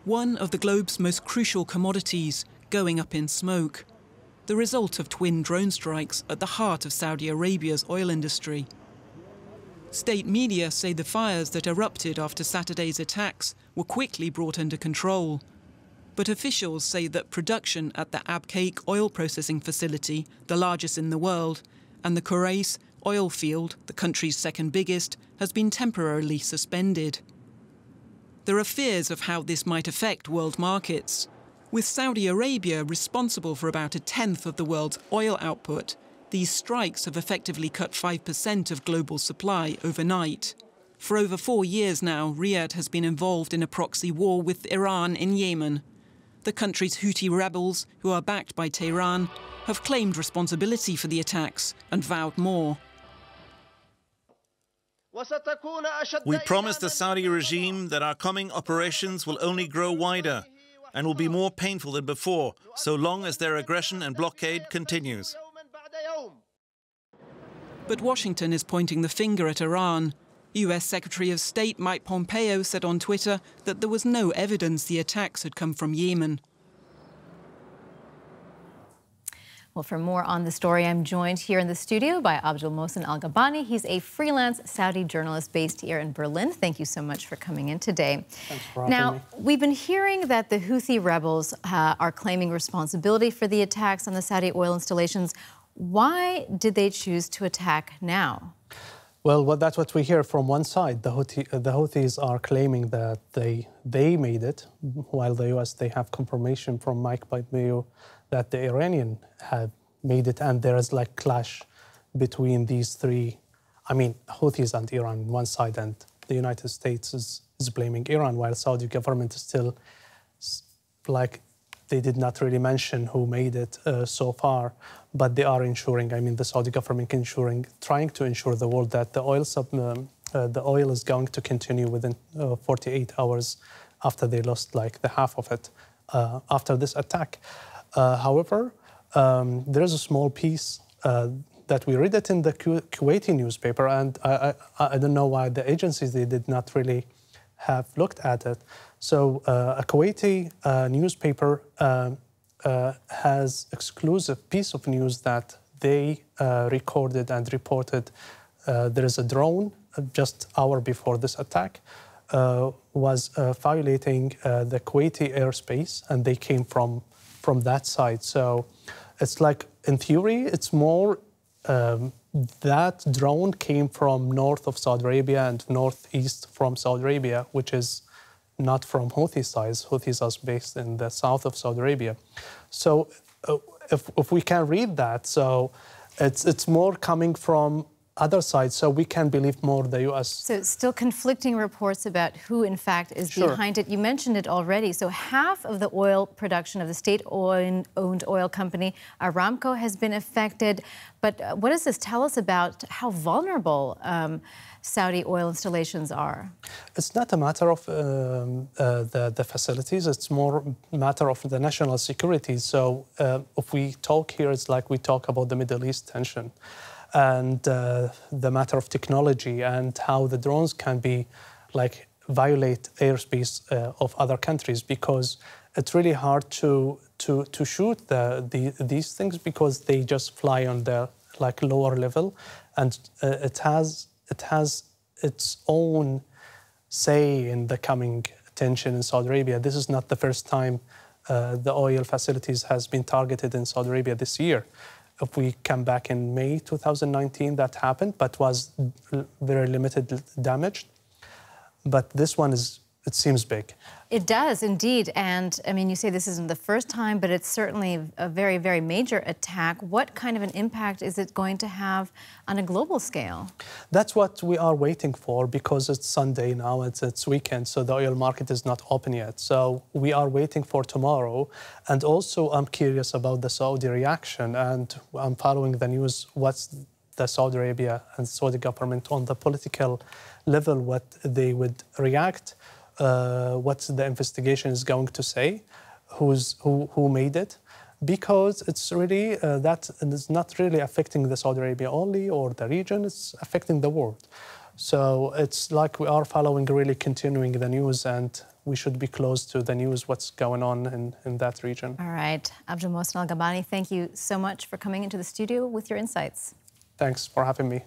one of the globe's most crucial commodities going up in smoke, the result of twin drone strikes at the heart of Saudi Arabia's oil industry. State media say the fires that erupted after Saturday's attacks were quickly brought under control. But officials say that production at the Abqaiq oil processing facility, the largest in the world, and the Khurais oil field, the country's second biggest, has been temporarily suspended. There are fears of how this might affect world markets. With Saudi Arabia responsible for about a tenth of the world's oil output, these strikes have effectively cut 5% of global supply overnight. For over 4 years now, Riyadh has been involved in a proxy war with Iran in Yemen. The country's Houthi rebels, who are backed by Tehran, have claimed responsibility for the attacks and vowed more. We promise the Saudi regime that our coming operations will only grow wider and will be more painful than before, so long as their aggression and blockade continues. But Washington is pointing the finger at Iran. US Secretary of State Mike Pompeo said on Twitter that there was no evidence the attacks had come from Yemen. Well, for more on the story, I'm joined here in the studio by Abdul Mohsen Al-Gabani. He's a freelance Saudi journalist based here in Berlin. Thank you so much for coming in today. Thanks for having me. We've been hearing that the Houthi rebels are claiming responsibility for the attacks on the Saudi oil installations. Why did they choose to attack now? Well, that's what we hear from one side. The Houthis are claiming that they made it, while the US, they have confirmation from Mike Pompeo that the Iranian have made it, and there is like clash between these three. I mean, Houthis and Iran on one side, and the United States is blaming Iran, while Saudi government is still like, they did not really mention who made it so far, but they are ensuring, I mean, the Saudi government trying to ensure the world that the oil is going to continue within 48 hours after they lost like the half of it after this attack. However, there is a small piece that we read it in the Kuwaiti newspaper, and I don't know why the agencies, they did not really have looked at it. So a Kuwaiti newspaper has exclusive piece of news that they recorded and reported. There is a drone just hour before this attack was violating the Kuwaiti airspace, and they came from that side. So it's like, in theory, it's more that drone came from north of Saudi Arabia and northeast from Saudi Arabia, which is not from Houthi sides. Houthis are based in the south of Saudi Arabia. So if we can read that, so it's more coming from other sides, so we can believe more the U.S. So still conflicting reports about who, in fact, is behind it. You mentioned it already. So half of the oil production of the state-owned oil company, Aramco, has been affected. But what does this tell us about how vulnerable Saudi oil installations are? It's not a matter of the facilities. It's more a matter of the national security. So if we talk here, it's like we talk about the Middle East tension and the matter of technology and how the drones can be like violate airspace of other countries, because it's really hard to shoot these things because they just fly on the like lower level, and it has its own say in the coming tension in Saudi Arabia. This is not the first time the oil facilities has been targeted in Saudi Arabia this year. If we come back in May 2019, that happened, but was very limited damage. But this one it seems big. It does, indeed. And, I mean, you say this isn't the first time, but it's certainly a very, very major attack. What kind of an impact is it going to have on a global scale? That's what we are waiting for, because it's Sunday now, it's weekend, so the oil market is not open yet. So we are waiting for tomorrow. And also, I'm curious about the Saudi reaction, and I'm following the news, what's the Saudi Arabia and Saudi government on the political level, what they would react. What the investigation is going to say, who made it, because it's really that is not really affecting the Saudi Arabia only or the region, it's affecting the world. So it's like we are following, really continuing the news, and we should be close to the news, what's going on in that region. All right. Abdul Mohsen Al Gabani, thank you so much for coming into the studio with your insights. Thanks for having me.